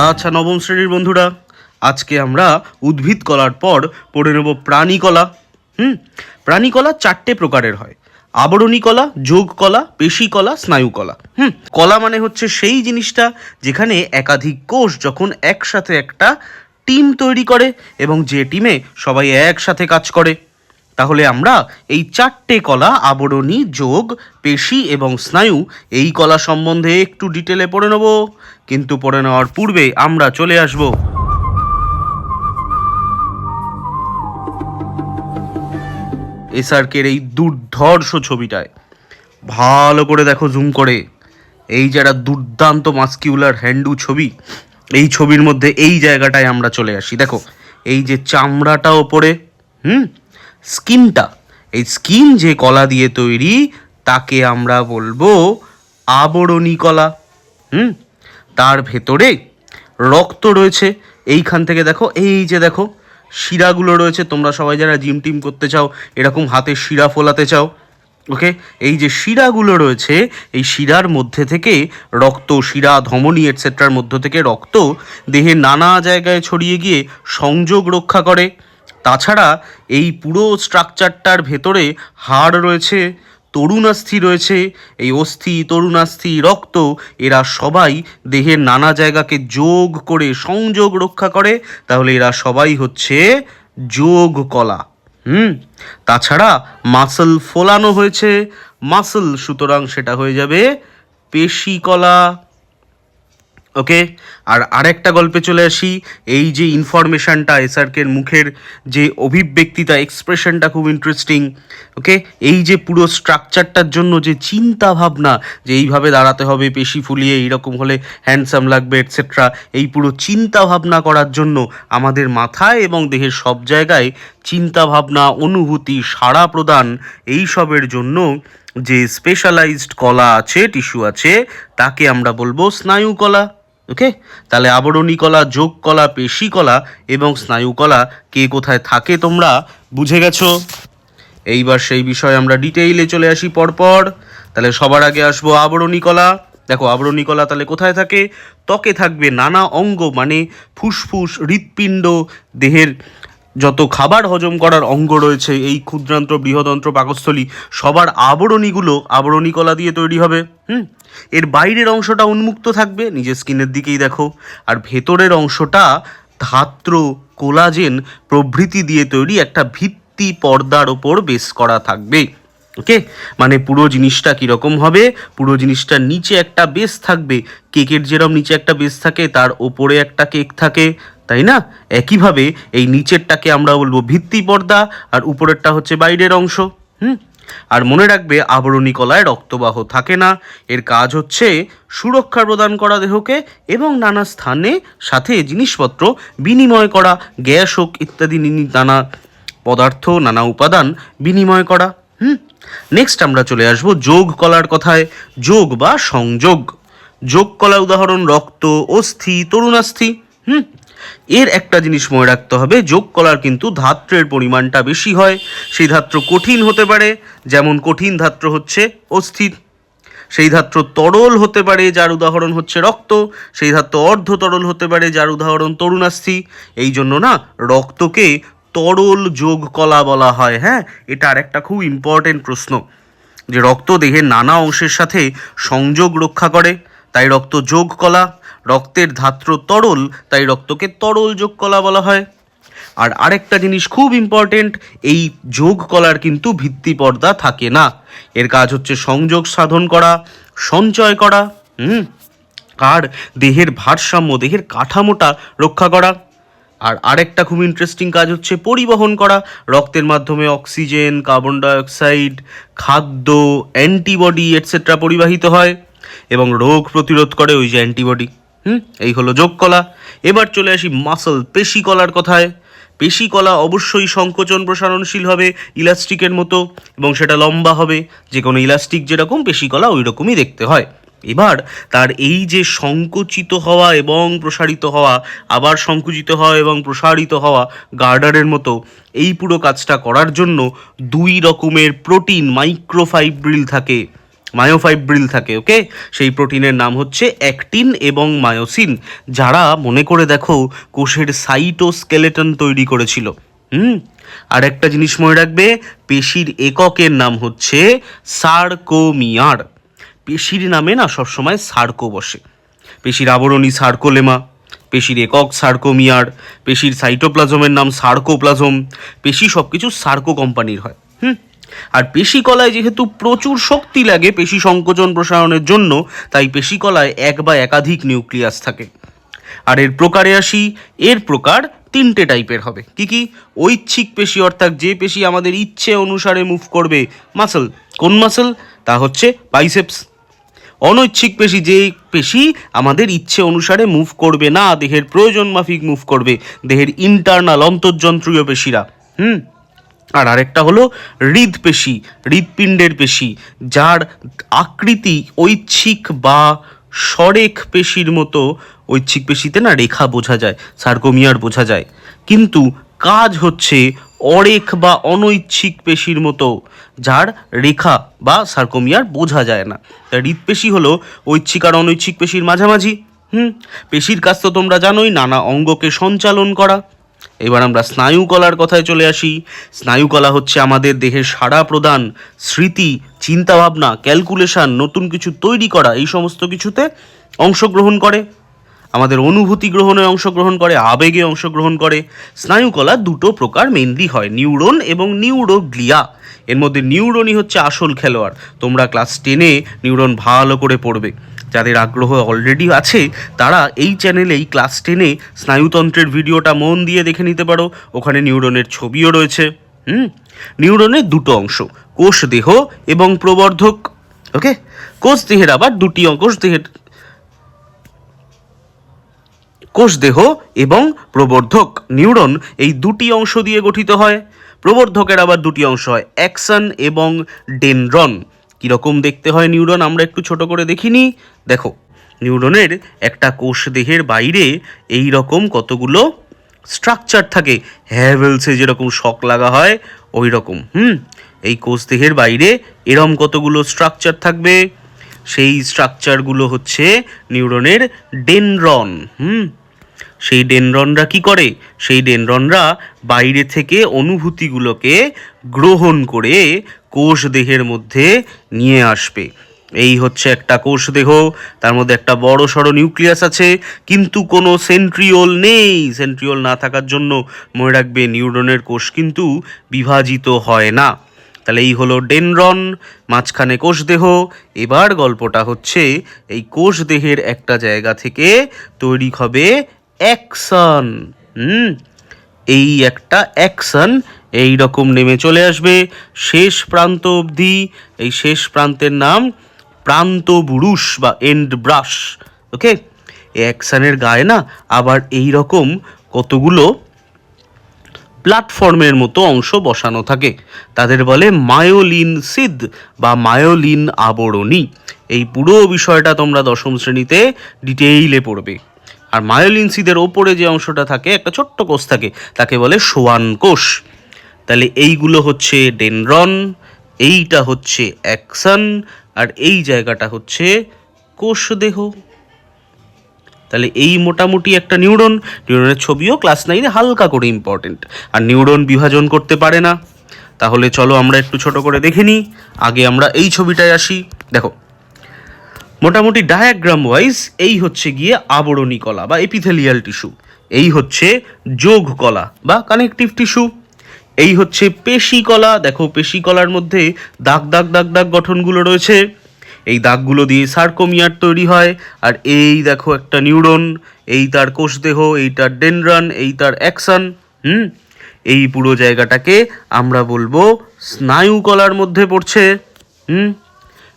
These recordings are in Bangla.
আচ্ছা, নবম শ্রেণীর বন্ধুরা, আজকে আমরা উদ্ভিদ কলার পর পড়ে নেব প্রাণী কলা। প্রাণী কলা 4টে প্রকারের হয়: আবরণী কলা, যোগ কলা, পেশী কলা, স্নায়ু কলা। কলা মানে হচ্ছে সেই জিনিসটা যেখানে একাধিক কোষ যখন একসাথে একটা টিম তৈরি করে এবং যে টিমে সবাই একসাথে কাজ করে। তাহলে আমরা এই 4টে কলা, আবরণী, যোগ, পেশী এবং স্নায়ু, এই কলা সম্বন্ধে একটু ডিটেলে পড়ে নেব। কিন্তু পড়ে নেওয়ার পূর্বে আমরা চলে আসব এসআরকের এই দুর্ধর্ষ ছবিটায়। ভালো করে দেখো, জুম করে। এই যারা দুর্দান্ত মাস্কিউলার হ্যান্ডু ছবি, এই ছবির মধ্যে এই জায়গাটায় আমরা চলে আসি। দেখো, এই যে চামড়াটা ওপরে, স্কিনটা, এই স্কিন যে কলা দিয়ে তৈরি তাকে আমরা বলবো আবরণী কলা। তার ভেতরে রক্ত রয়েছে। এইখান থেকে দেখো, এই যে দেখো শিরাগুলো রয়েছে। তোমরা সবাই যারা জিম টিম করতে চাও, এরকম হাতে শিরা ফোলাতে চাও, ওকে, এই যে শিরাগুলো রয়েছে, এই শিরার মধ্যে থেকে রক্ত, শিরা, ধমনী এটসেট্রার মধ্য থেকে রক্ত দেহের নানা জায়গায় ছড়িয়ে গিয়ে সংযোগ রক্ষা করে। তাছাড়া এই পুরো স্ট্রাকচারটার ভেতরে হাড় রয়েছে, তরুণাস্থি রয়েছে। এই অস্থি, তরুণাস্থি, রক্ত, এরা সবাই দেহের নানা জায়গাকে যোগ করে সংযোগ রক্ষা করে। তাহলে এরা সবাই হচ্ছে যোগ কলা। তাছাড়া মাসল ফোলানো হয়েছে, মাসল, সুতরাং সেটা হয়ে যাবে পেশী কলা। ওকে, আর আরেকটা গল্পে চলে আসি। এই যে ইনফরমেশনটা, এসআরকের মুখের যে অভিব্যক্তিটা, এক্সপ্রেশনটা খুব ইন্টারেস্টিং। ওকে, এই যে পুরো স্ট্রাকচারটার জন্য যে চিন্তা ভাবনা, যে এইভাবে দাঁড়াতে হবে, পেশি ফুলিয়ে এইরকম হলে হ্যান্ডসাম লাগবে এটসেট্রা, এই পুরো চিন্তা ভাবনা করার জন্য আমাদের মাথায় এবং দেহের সব জায়গায় চিন্তা ভাবনা, অনুভূতি, সাড়া প্রদান, এইসবের জন্য যে স্পেশালাইজড কলা আছে, টিস্যু আছে, তাকে আমরা বলবো স্নায়ু কলা। ওকে, তাহলে আবরণী কলা, যোগ কলা, পেশী কলা এবং স্নায়ু কলা কে কোথায় থাকে তোমরা বুঝে গেছো। এইবার সেই বিষয়ে আমরা ডিটেইলে চলে আসি পরপর। তাহলে সবার আগে আসবো আবরণী কলা। দেখো, আবরণী কলা তাহলে কোথায় থাকে? ত্বকে থাকবে নানা অঙ্গ, মানে ফুসফুস, হৃৎপিণ্ড, দেহের যত খাবার হজম করার অঙ্গ রয়েছে, এই ক্ষুদ্রান্ত্র, বৃহদন্ত্র, পাকস্থলী, সবার আবরণীগুলো আবরণী কলা দিয়ে তৈরি হবে। এর বাইরের অংশটা উন্মুক্ত থাকবে, নিজের স্কিনের দিকেই দেখো, আর ভেতরের অংশটা ধাত্র, কোলাজেন প্রভৃতি দিয়ে তৈরি একটা ভিত্তি পর্দার ওপর বেস করা থাকবে। ওকে, মানে পুরো জিনিসটা কীরকম হবে? পুরো জিনিসটার নিচে একটা বেস থাকবে। কেকের যেরকম নিচে একটা বেস থাকে, তার ওপরে একটা কেক থাকে, তাই না? একইভাবে এই নিচেরটাকে আমরা বলবো ভিত্তি পর্দা, আর উপরেরটা হচ্ছে বাইরের অংশ। আর মনে রাখবে, আবরণী কলায় রক্তবাহ থাকে না। এর কাজ হচ্ছে সুরক্ষা প্রদান করা দেহকে এবং নানা স্থানে সাথে জিনিসপত্র বিনিময় করা, গ্যাস হোক ইত্যাদি নানা পদার্থ, নানা উপাদান বিনিময় করা। নেক্সট আমরা চলে আসবো যোগ কলার কথায়। যোগ বা সংযোগ। যোগ কলার উদাহরণ রক্ত, অস্থি, তরুণাস্থি। এর একটা জিনিস মনে রাখতে হবে, যোগ কলার কিন্তু ধাত্রের পরিমাণটা বেশি হয়। সেই ধাত্র কঠিন হতে পারে, যেমন কঠিন ধাত্র হচ্ছে অস্থি। সেই ধাত্র তরল হতে পারে, যার উদাহরণ হচ্ছে রক্ত। সেই ধাত্র অর্ধ তরল হতে পারে, যার উদাহরণ তরুণাস্থি। এই জন্য না, রক্তকে তরল যোগ কলা বলা হয়। হ্যাঁ, এটা আর একটা খুব ইম্পর্টেন্ট প্রশ্ন, যে রক্ত দেহের নানা অংশের সাথে সংযোগ রক্ষা করে, তাই রক্ত যোগ কলা। রক্তের ধাত্র তরল, তাই রক্তকে তরল যোগ কলা বলা হয়। আর আরেকটা জিনিস খুব ইম্পর্টেন্ট, এই যোগ কলার কিন্তু ভিত্তি পর্দা থাকে না। এর কাজ হচ্ছে সংযোগ সাধন করা, সঞ্চয় করা, আর দেহের ভারসাম্য, দেহের কাঠামোটা রক্ষা করা। আর আরেকটা খুব ইন্টারেস্টিং কাজ হচ্ছে পরিবহন করা। রক্তের মাধ্যমে অক্সিজেন, কার্বন ডাইঅক্সাইড, খাদ্য, অ্যান্টিবডি এটসেট্রা পরিবাহিত হয় এবং রোগ প্রতিরোধ করে ওই যে অ্যান্টিবডি। এই হলো যোগ কলা। এবার চলে আসি মাসল, পেশী কলার কথায়। পেশী কলা অবশ্যই সংকোচন প্রসারণশীল হবে ইলাস্টিকের মতো, এবং সেটা লম্বা হবে। যে কোনো ইলাস্টিক যেরকম, পেশী কলা ওই রকমই দেখতে হয়। এবার তার এই যে সংকুচিত হওয়া এবং প্রসারিত হওয়া, আবার সংকুচিত হওয়া এবং প্রসারিত হওয়া, গার্ডারের মতো, এই পুরো কাজটা করার জন্য 2 রকমের প্রোটিন, মাইক্রোফাইব্রিল থাকে। মায়োফাইব্রিল থাকে, ওকে। সেই প্রোটিনের নাম হচ্ছে অ্যাক্টিন এবং মায়োসিন, যারা মনে করে দেখো কোষের সাইটোস্কেলেটন তৈরি করেছিল। আর একটা জিনিস মনে রাখবে, পেশির এককের নাম হচ্ছে সার্কোমিয়ার। পেশির নামে না সবসময় সার্কো বসে। পেশির আবরণী সার্কোলেমা, পেশির একক সার্কোমিয়ার, পেশির সাইটোপ্লাজমের নাম সার্কোপ্লাজম। পেশি সব কিছু সার্কো কোম্পানির হয়। আর পেশিকলায় যেহেতু প্রচুর শক্তি লাগে পেশি সংকোচন প্রসারণের জন্য, তাই পেশিকলায় এক বা একাধিক নিউক্লিয়াস থাকে। আর এর প্রকারে আসি, এর প্রকার তিনটে টাইপের হবে। কি কি? ঐচ্ছিক পেশি, অর্থাৎ যে পেশি আমাদের ইচ্ছে অনুসারে মুভ করবে, মাসল। কোন মাসল? তা হচ্ছে বাইসেপস। অনৈচ্ছিক পেশি, যে পেশি আমাদের ইচ্ছে অনুসারে মুভ করবে না, দেহের প্রয়োজন মাফিক মুভ করবে, দেহের ইন্টারনাল অন্তর্যন্ত্রীয় পেশিরা। আর আরেকটা হলো হৃদপেশি, হৃৎপিণ্ডের পেশি, যার আকৃতি ঐচ্ছিক বা সরেখ পেশির মতো। ঐচ্ছিক পেশিতে না রেখা বোঝা যায়, সার্কোমিয়ার বোঝা যায়, কিন্তু কাজ হচ্ছে অরেখ বা অনৈচ্ছিক পেশির মতো, যার রেখা বা সার্কোমিয়ার বোঝা যায় না। হৃদপেশি হলো ঐচ্ছিক আর অনৈচ্ছিক পেশির মাঝামাঝি। পেশির কাজ তো তোমরা জানোই, নানা অঙ্গকে সঞ্চালন করা। এবার আমরা স্নায়ুকলার কথায় চলে আসি। স্নায়ুকলা হচ্ছে আমাদের দেহের সাড়া প্রদান, স্মৃতি, চিন্তাভাবনা, ক্যালকুলেশন, নতুন কিছু তৈরি করা, এই সমস্ত কিছুতে অংশগ্রহণ করে। আমাদের অনুভূতি গ্রহণে অংশগ্রহণ করে, আবেগে অংশগ্রহণ করে। স্নায়ুকলা দুটো প্রকার মেনলি হয়, নিউরন এবং নিউরোগ্লিয়া। এর মধ্যে নিউরনই হচ্ছে আসল খেলোয়াড়। তোমরা ক্লাস 10-এ নিউরন ভালো করে পড়বে। যাদের আগ্রহ অলরেডি আছে তারা এই চ্যানেলেই ক্লাস 10-এ স্নায়ুতন্ত্রের ভিডিওটা মন দিয়ে দেখে নিতে পারো, ওখানে নিউরনের ছবিও রয়েছে। নিউরনের দুটো অংশ, কোষ দেহ এবং প্রবর্ধক, ওকে। কোষ দেহের আবার দুটি কোষ দেহ এবং প্রবর্ধক, নিউরন এই দুটি অংশ দিয়ে গঠিত হয়। প্রবর্ধকের আবার দুটি অংশ হয়, অ্যাক্সন এবং ডেনড্রন। কীরকম দেখতে হয় নিউরন আমরা একটু ছোট করে দেখিনি। দেখো, নিউরনের একটা কোষ দেহের বাইরে এই রকম কতগুলো স্ট্রাকচার থাকে, হ্যাভেলসে যেরকম শক লাগা হয় ওই রকম। এই কোষ দেহের বাইরে এরম কতগুলো স্ট্রাকচার থাকবে, সেই স্ট্রাকচারগুলো হচ্ছে নিউরনের ডেনড্রন। সেই ডেনড্রনরা কি করে? সেই ডেনড্রনরা বাইরে থেকে অনুভূতিগুলোকে গ্রহণ করে কোষ দেহের মধ্যে নিয়ে আসবে। এই হচ্ছে একটা কোষ দেহ, তার মধ্যে একটা বড় সড়ো নিউক্লিয়াস আছে, কিন্তু কোনো সেন্ট্রিওল নেই। সেন্ট্রিওল না থাকার জন্য মনে রাখবে নিউরনের কোষ কিন্তু বিভাজিত হয় না। তাহলে এই হলো ডেনড্রন, মাঝখানে কোষ দেহ। এবার গল্পটা হচ্ছে এই কোষ দেহের একটা জায়গা থেকে তৈরি হবে অ্যাকশন। এই একটা অ্যাকশন এই রকম নেমে চলে আসবে শেষ প্রান্ত অবধি। এই শেষ প্রান্তের নাম প্রান্তবুরুষ বা এন্ড ব্রাশ, ওকে। এই অ্যাকশনের গায়ে না আবার এই রকম কতগুলো প্ল্যাটফর্মের মতো অংশ বসানো থাকে, তাদের বলে মায়োলিন সিদ বা মায়োলিন আবরণী। এই পুরো বিষয়টা তোমরা দশম শ্রেণীতে ডিটেইলে পড়বে। আর মায়োলিন সিদের ওপরে যে অংশটা থাকে, একটা ছোট্ট কোষ থাকে, তাকে বলে সোয়ান কোষ। তাহলে এইগুলো হচ্ছে ডেনড্রন, এইটা হচ্ছে অ্যাকশন, আর এই জায়গাটা হচ্ছে কোষ দেহ। তাহলে এই মোটামুটি একটা নিউরন। নিউরনের ছবিও ক্লাস 9-এ হালকা করে ইম্পর্টেন্ট। আর নিউরন বিভাজন করতে পারে না। তাহলে চলো আমরা একটু ছোট করে দেখে নিই। আগে আমরা এই ছবিটায় আসি। দেখো, মোটামুটি ডায়াগ্রাম ওয়াইজ এই হচ্ছে গিয়ে আবরণী কলা বা এপিথেলিয়াল টিস্যু, এই হচ্ছে যোগ কলা বা কানেকটিভ টিস্যু, এই হচ্ছে পেশি কলা। দেখো, পেশি কলার মধ্যে দাগ দাগ দাগ দাগ গঠনগুলো রয়েছে, এই দাগগুলো দিয়ে সার্কোমিয়ার তৈরি হয়। আর এই দেখো একটা নিউরন, এই তার কোষ দেহ, এই তার ডেনড্রন, এই তার অ্যাকশন। এই পুরো জায়গাটাকে আমরা বলবো স্নায়ু কলার মধ্যে পড়ছে।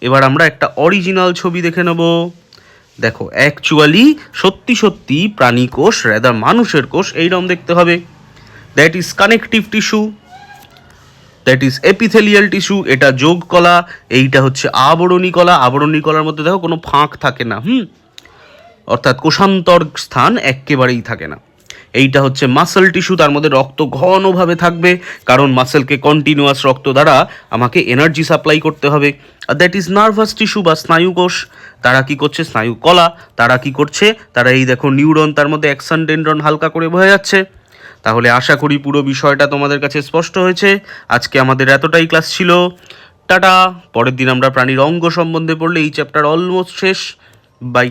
এবার আমরা একটা অরিজিনাল ছবি দেখে নেব। দেখো, অ্যাকচুয়ালি সত্যি সত্যি প্রাণী কোষ, রাদার মানুষের কোষ এইরকম দেখতে হবে। That is connective tissue, that is epithelial tissue. এটা যোগ কলা, এইটা হচ্ছে আবরণী কলা। আবরণী কলার মধ্যে দেখো কোনো ফাঁক থাকে না, অর্থাৎ কোষান্তর স্থান একেবারেই থাকে না। এইটা হচ্ছে মাসল টিস্যু, তার মধ্যে রক্ত ঘনভাবে থাকবে, কারণ মাসেলকে কন্টিনিউয়াস রক্ত দ্বারা আমাকে এনার্জি সাপ্লাই করতে হবে। আর দ্যাট ইজ নার্ভাস টিস্যু বা স্নায়ুকোষ। তারা কি করছে, স্নায়ু কলা, তারা কি করছে, তারা এই দেখো নিউরন, তার মধ্যে অ্যাকশন ডেনড্রন হালকা করে বোঝা যাচ্ছে। তাহলে আশা করি পুরো বিষয়টা তোমাদের কাছে স্পষ্ট হয়েছে। আজকে আমাদের এতটাই ক্লাস ছিল। টাটা। পরের দিন আমরা প্রাণীর অঙ্গ সম্বন্ধে পড়লে এই চ্যাপ্টার অলমোস্ট শেষ। বাই।